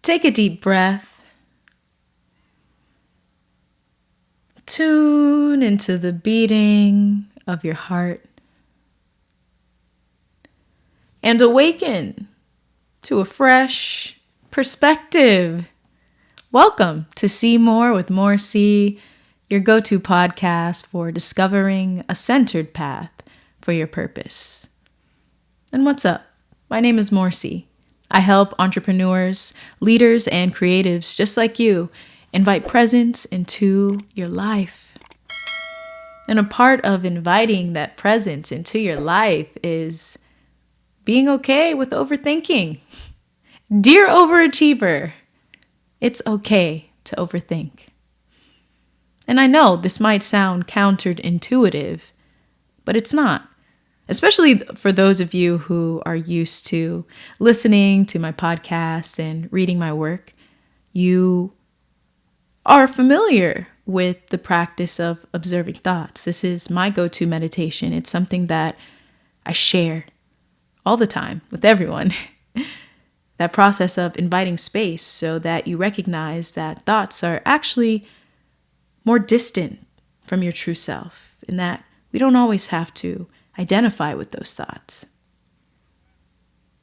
Take a deep breath. Tune into the beating of your heart. And awaken to a fresh perspective. Welcome to See More with Morcie, your go-to podcast for discovering a centered path for your purpose. And what's up? My name is Morcie. I help entrepreneurs, leaders, and creatives just like you invite presence into your life. And a part of inviting that presence into your life is being okay with overthinking. Dear overachiever, it's okay to overthink. And I know this might sound counterintuitive, but it's not. Especially for those of you who are used to listening to my podcast and reading my work, you are familiar with the practice of observing thoughts. This is my go-to meditation. It's something that I share all the time with everyone. That process of inviting space so that you recognize that thoughts are actually more distant from your true self, and that we don't always have to identify with those thoughts.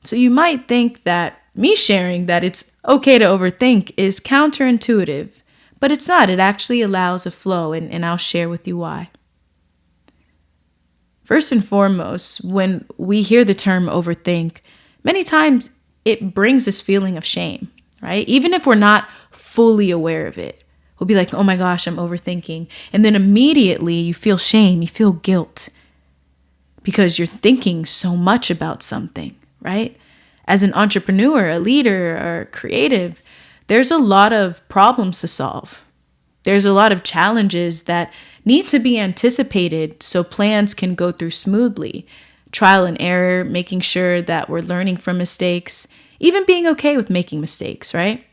So you might think that me sharing that it's okay to overthink is counterintuitive, but it's not. It actually allows a flow, and I'll share with you why. First and foremost, when we hear the term overthink, many times it brings this feeling of shame, right? Even if we're not fully aware of it, we'll be like, oh my gosh, I'm overthinking. And then immediately you feel shame, you feel guilt, because you're thinking so much about something, right? As an entrepreneur, a leader, or creative, there's a lot of problems to solve. There's a lot of challenges that need to be anticipated so plans can go through smoothly. Trial and error, making sure that we're learning from mistakes, even being okay with making mistakes, right?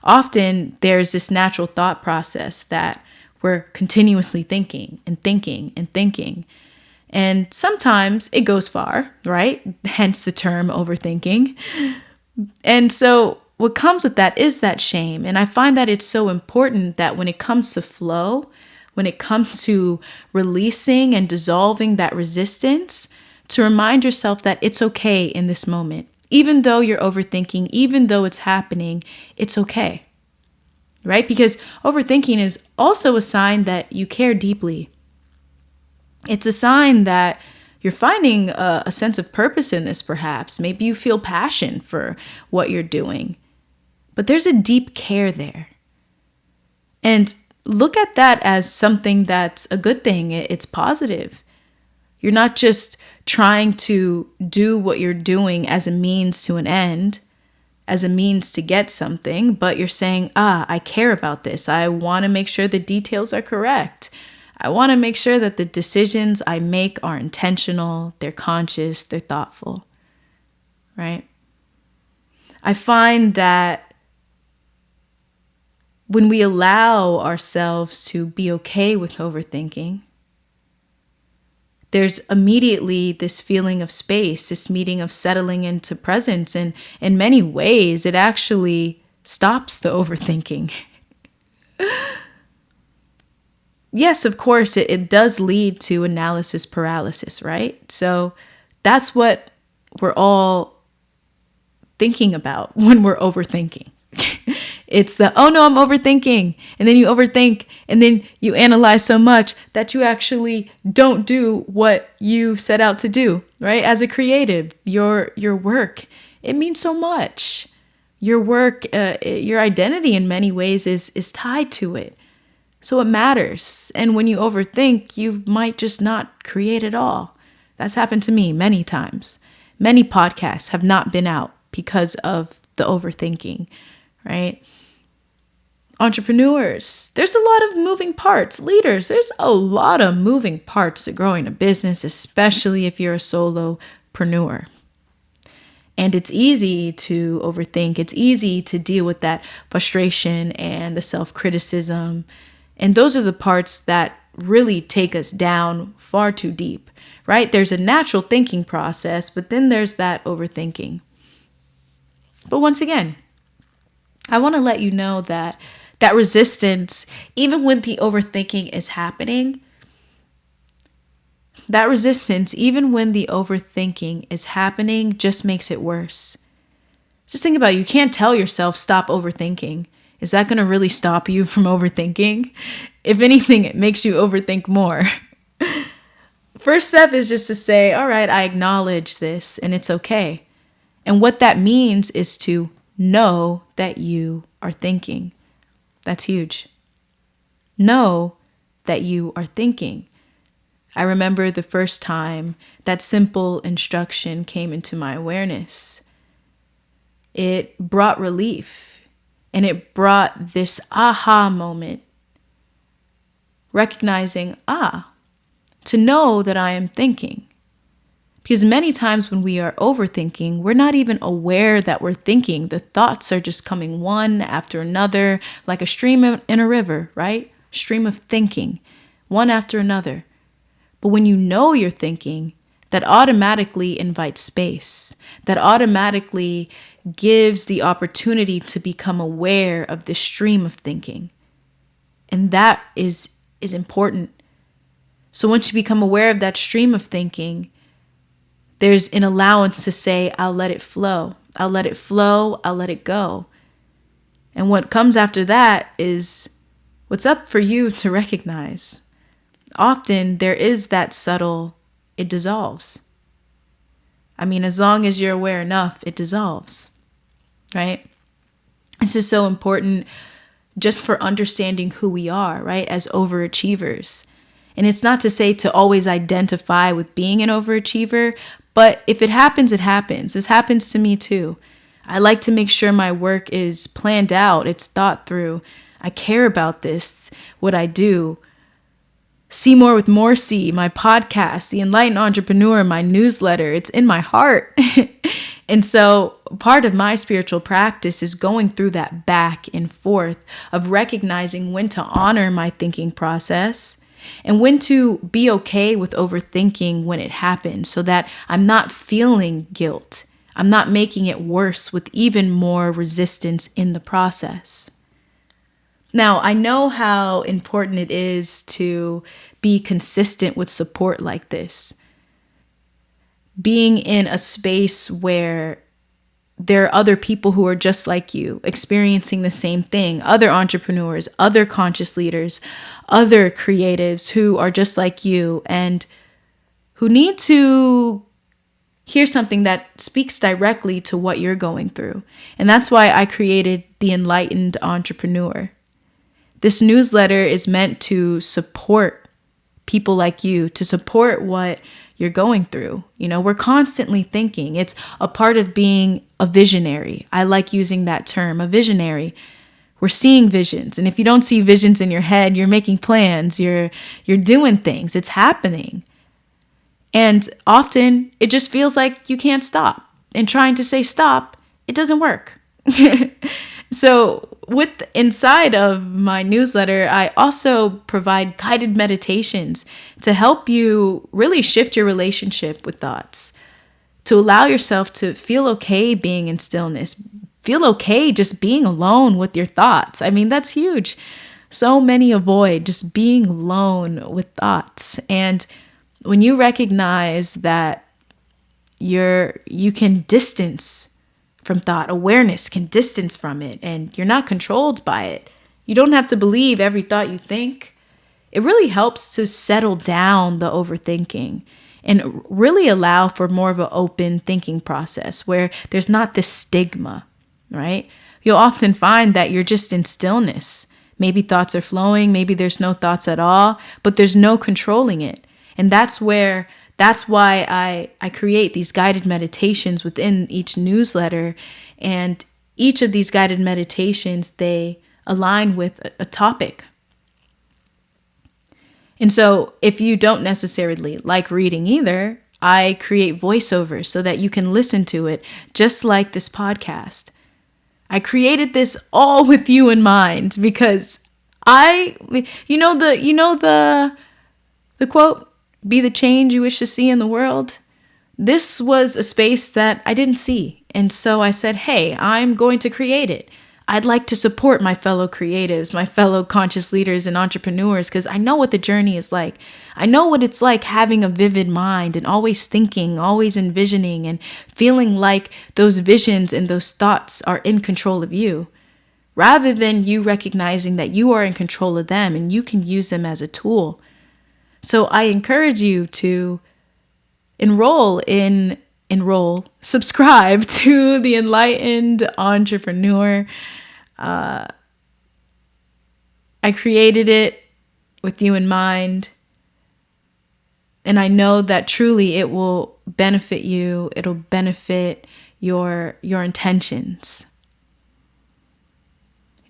Often there's this natural thought process that we're continuously thinking and thinking and thinking. And sometimes it goes far, right? Hence the term overthinking. And so what comes with that is that shame. And I find that it's so important that when it comes to flow, when it comes to releasing and dissolving that resistance, to remind yourself that it's okay in this moment. Even though you're overthinking, even though it's happening, it's okay, right? Because overthinking is also a sign that you care deeply. It's a sign that you're finding a sense of purpose in this, perhaps. Maybe you feel passion for what you're doing. But there's a deep care there. And look at that as something that's a good thing. It's positive. You're not just trying to do what you're doing as a means to an end, as a means to get something, but you're saying, I care about this. I want to make sure the details are correct. I want to make sure that the decisions I make are intentional, they're conscious, they're thoughtful, right? I find that when we allow ourselves to be okay with overthinking, there's immediately this feeling of space, this meeting of settling into presence. And in many ways, it actually stops the overthinking. Yes, of course, it does lead to analysis paralysis, right? So that's what we're all thinking about when we're overthinking. It's the, oh no, I'm overthinking. And then you overthink, and then you analyze so much that you actually don't do what you set out to do, right? As a creative, your work, it means so much. Your work, your identity in many ways is tied to it. So it matters. And when you overthink, you might just not create at all. That's happened to me many times. Many podcasts have not been out because of the overthinking, right? Entrepreneurs, there's a lot of moving parts. Leaders, there's a lot of moving parts to growing a business, especially if you're a solopreneur. And it's easy to overthink. It's easy to deal with that frustration and the self-criticism. And those are the parts that really take us down far too deep, right? There's a natural thinking process, but then there's that overthinking. But once again, I want to let you know that that resistance, even when the overthinking is happening, that resistance, even when the overthinking is happening, just makes it worse. Just think about it. You can't tell yourself, stop overthinking. Is that going to really stop you from overthinking? If anything, it makes you overthink more. First step is just to say, all right, I acknowledge this and it's okay. And what that means is to know that you are thinking. That's huge. Know that you are thinking. I remember the first time that simple instruction came into my awareness. It brought relief, and it brought this aha moment, recognizing, to know that I am thinking. Because many times when we are overthinking, we're not even aware that we're thinking. The thoughts are just coming one after another, like a stream in a river, right? Stream of thinking, one after another. But when you know you're thinking, that automatically invites space. That automatically gives the opportunity to become aware of this stream of thinking. And that is important. So once you become aware of that stream of thinking, there's an allowance to say, I'll let it flow. I'll let it flow. I'll let it go. And what comes after that is what's up for you to recognize. Often there is that subtle, it dissolves. I mean, as long as you're aware enough, it dissolves, right? This is so important just for understanding who we are, right? As overachievers. And it's not to say to always identify with being an overachiever, but if it happens, it happens. This happens to me too. I like to make sure my work is planned out. It's thought through. I care about this, what I do. See More with Morcie, my podcast, The Enlightened Entrepreneur, my newsletter. It's in my heart. And so part of my spiritual practice is going through that back and forth of recognizing when to honor my thinking process and when to be okay with overthinking when it happens so that I'm not feeling guilt. I'm not making it worse with even more resistance in the process. Now, I know how important it is to be consistent with support like this. Being in a space where there are other people who are just like you, experiencing the same thing, other entrepreneurs, other conscious leaders, other creatives who are just like you and who need to hear something that speaks directly to what you're going through. And that's why I created The Enlightened Entrepreneur. This newsletter is meant to support people like you, to support what you're going through. You know, we're constantly thinking. It's a part of being a visionary. I like using that term, a visionary. We're seeing visions. And if you don't see visions in your head, you're making plans, you're doing things, it's happening. And often it just feels like you can't stop. And trying to say stop, it doesn't work. So inside of my newsletter, I also provide guided meditations to help you really shift your relationship with thoughts, to allow yourself to feel okay being in stillness, feel okay just being alone with your thoughts. I mean, that's huge. So many avoid just being alone with thoughts. And when you recognize that you can distance from thought, awareness can distance from it, and you're not controlled by it. You don't have to believe every thought you think. It really helps to settle down the overthinking and really allow for more of an open thinking process where there's not this stigma, right? You'll often find that you're just in stillness. Maybe thoughts are flowing, maybe there's no thoughts at all, but there's no controlling it. And that's why I create these guided meditations within each newsletter. And each of these guided meditations, they align with a topic. And so if you don't necessarily like reading either, I create voiceovers so that you can listen to it just like this podcast. I created this all with you in mind because the quote, be the change you wish to see in the world. This was a space that I didn't see. And so I said, hey, I'm going to create it. I'd like to support my fellow creatives, my fellow conscious leaders and entrepreneurs, because I know what the journey is like. I know what it's like having a vivid mind and always thinking, always envisioning, and feeling like those visions and those thoughts are in control of you, rather than you recognizing that you are in control of them and you can use them as a tool. So I encourage you to subscribe to the Enlightened Entrepreneur. I created it with you in mind, and I know that truly it will benefit you. It'll benefit your intentions.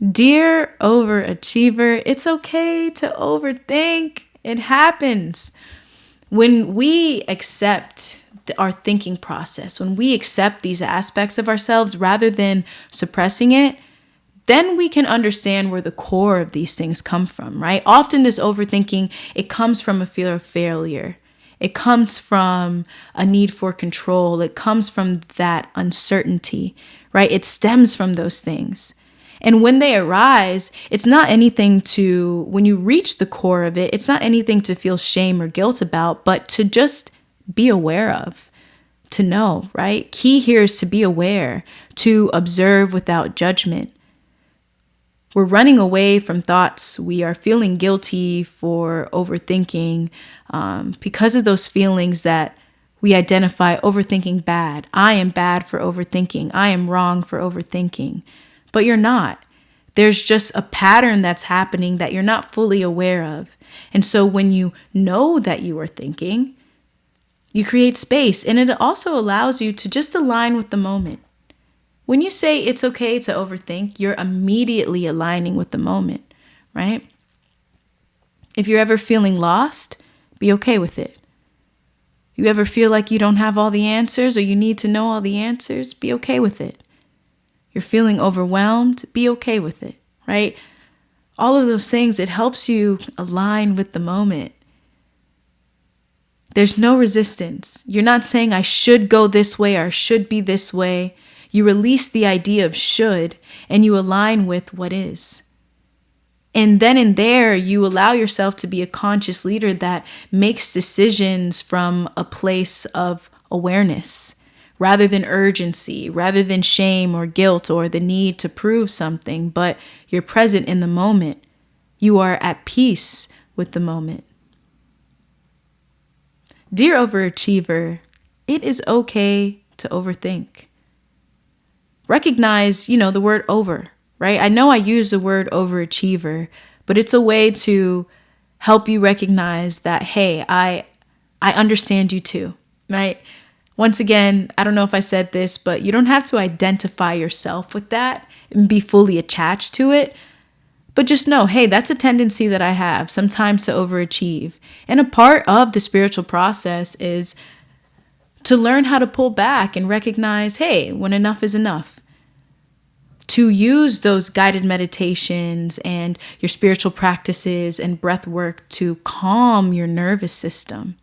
Dear overachiever, it's okay to overthink. It happens. When we accept our thinking process, when we accept these aspects of ourselves rather than suppressing it, then we can understand where the core of these things come from, right? Often this overthinking, it comes from a fear of failure. It comes from a need for control. It comes from that uncertainty, right? It stems from those things. And when they arise, it's not anything to, when you reach the core of it, it's not anything to feel shame or guilt about, but to just be aware of, to know, right? Key here is to be aware, to observe without judgment. We're running away from thoughts. We are feeling guilty for overthinking because of those feelings that we identify overthinking bad. I am bad for overthinking. I am wrong for overthinking. But you're not. There's just a pattern that's happening that you're not fully aware of. And so when you know that you are thinking, you create space, and it also allows you to just align with the moment. When you say it's okay to overthink, you're immediately aligning with the moment, right? If you're ever feeling lost, be okay with it. You ever feel like you don't have all the answers or you need to know all the answers, be okay with it. You're feeling overwhelmed, be okay with it, right? All of those things, it helps you align with the moment. There's no resistance. You're not saying I should go this way or I should be this way. You release the idea of should and you align with what is. And then in there, you allow yourself to be a conscious leader that makes decisions from a place of awareness rather than urgency, rather than shame or guilt or the need to prove something, but you're present in the moment. You are at peace with the moment. Dear overachiever, it is okay to overthink. Recognize, the word over, right? I know I use the word overachiever, but it's a way to help you recognize that, hey, I understand you too, right? Once again, I don't know if I said this, but you don't have to identify yourself with that and be fully attached to it. But just know, hey, that's a tendency that I have sometimes to overachieve. And a part of the spiritual process is to learn how to pull back and recognize, hey, when enough is enough. To use those guided meditations and your spiritual practices and breath work to calm your nervous system.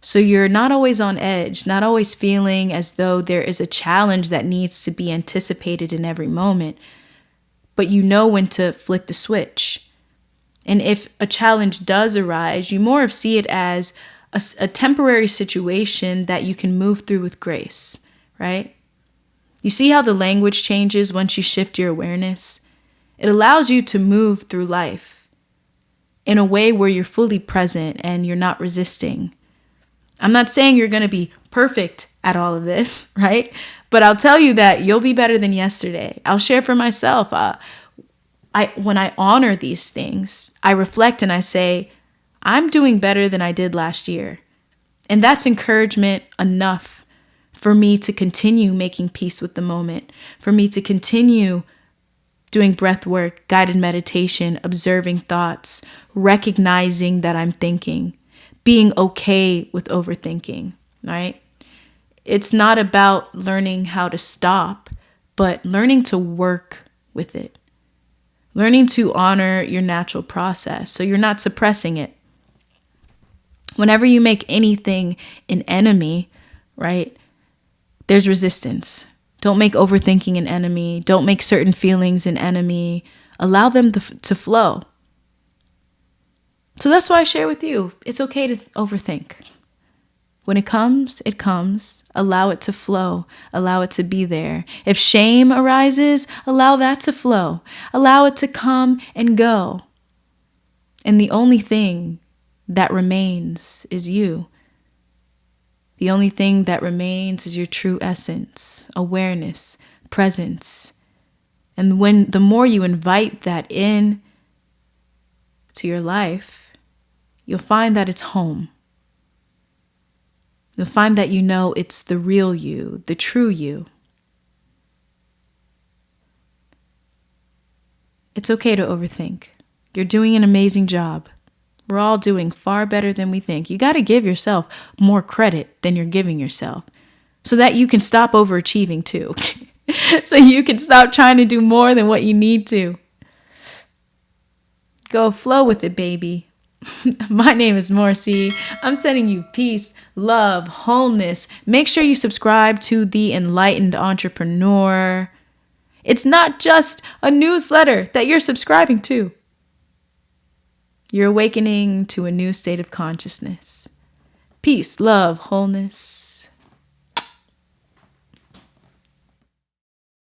So you're not always on edge, not always feeling as though there is a challenge that needs to be anticipated in every moment, but you know when to flick the switch. And if a challenge does arise, you more of see it as a temporary situation that you can move through with grace, right? You see how the language changes once you shift your awareness? It allows you to move through life in a way where you're fully present and you're not resisting. I'm not saying you're going to be perfect at all of this, right? But I'll tell you that you'll be better than yesterday. I'll share for myself. When I honor these things, I reflect and I say, I'm doing better than I did last year. And that's encouragement enough for me to continue making peace with the moment, for me to continue doing breath work, guided meditation, observing thoughts, recognizing that I'm thinking, being okay with overthinking, right? It's not about learning how to stop, but learning to work with it, learning to honor your natural process so you're not suppressing it. Whenever you make anything an enemy, right, there's resistance. Don't make overthinking an enemy. Don't make certain feelings an enemy. Allow them to flow. So that's why I share with you. It's okay to overthink. When it comes, it comes. Allow it to flow. Allow it to be there. If shame arises, allow that to flow. Allow it to come and go. And the only thing that remains is you. The only thing that remains is your true essence, awareness, presence. And the more you invite that in to your life, you'll find that it's home. You'll find that you know it's the real you, the true you. It's okay to overthink. You're doing an amazing job. We're all doing far better than we think. You got to give yourself more credit than you're giving yourself so that you can stop overachieving too. So you can stop trying to do more than what you need to. Go flow with it, baby. My name is Morcie. I'm sending you peace, love, wholeness. Make sure you subscribe to The Enlightened Entrepreneur. It's not just a newsletter that you're subscribing to. You're awakening to a new state of consciousness. Peace, love, wholeness.